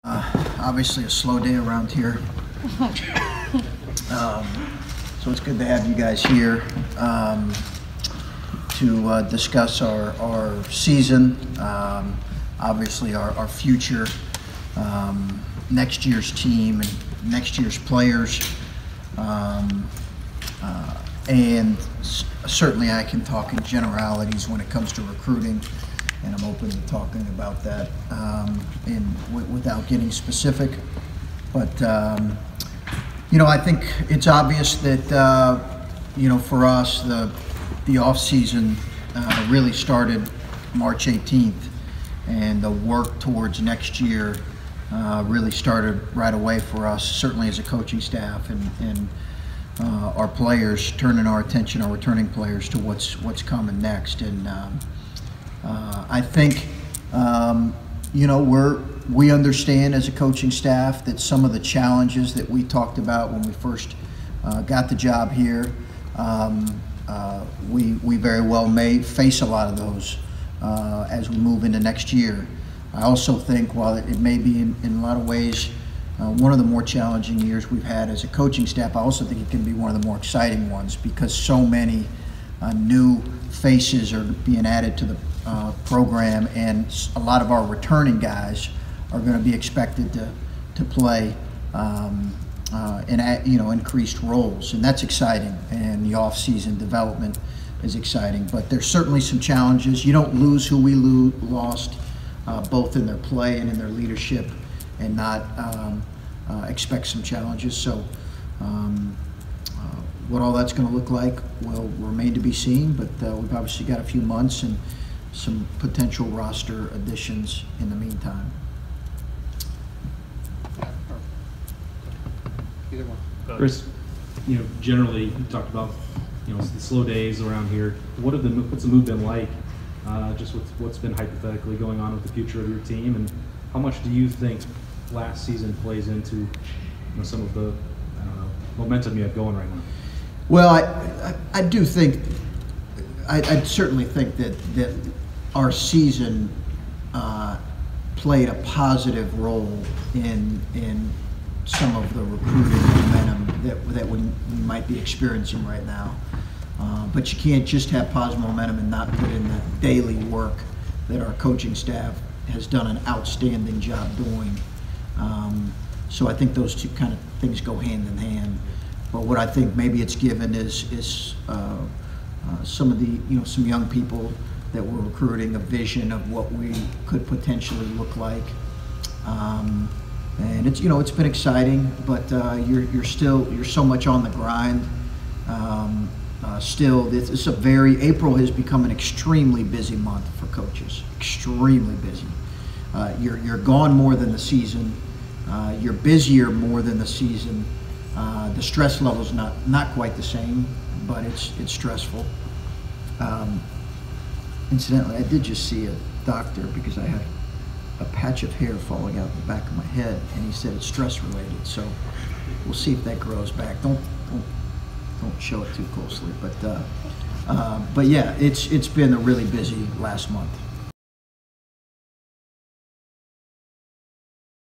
Obviously a slow day around here. So it's good to have you guys here to discuss our season, obviously our future, next year's team and next year's players, and certainly I can talk in generalities when it comes to recruiting, and I'm open to talking about that without getting specific. But I think it's obvious that for us the off season really started March 18th, and the work towards next year really started right away for us, certainly as a coaching staff and our players, turning our attention, our returning players, to what's coming next. And I think we understand as a coaching staff that some of the challenges that we talked about when we first got the job here, we very well may face a lot of those as we move into next year. I also think, while it may be in a lot of ways one of the more challenging years we've had as a coaching staff, I also think it can be one of the more exciting ones, because so many new faces are being added to the program, and a lot of our returning guys are going to be expected to play in increased roles, and that's exciting. And the off-season development is exciting, but there's certainly some challenges. You don't lose who we lost, both in their play and in their leadership, and not expect some challenges. So what all that's going to look like will remain to be seen, but we've obviously got a few months and some potential roster additions in the meantime. Either one. Chris, generally you talked about the slow days around here. What's the move been like? Just with what's been hypothetically going on with the future of your team, and how much do you think last season plays into some of the momentum you have going right now? Well, I do think, I certainly think that our season played a positive role in some of the recruiting momentum that we might be experiencing right now. But you can't just have positive momentum and not put in the daily work that our coaching staff has done an outstanding job doing. So I think those two kind of things go hand in hand. But what I think maybe it's given is some of the some young people that we're recruiting a vision of what we could potentially look like. And it's it's been exciting, but you're so much on the grind. Still, April has become an extremely busy month for coaches. Extremely busy. You're gone more than the season. You're busier more than the season. The stress level's not quite the same, but it's stressful. Incidentally, I did just see a doctor because I had a patch of hair falling out the back of my head, and he said it's stress related. So we'll see if that grows back. Don't show it too closely, but yeah, it's been a really busy last month.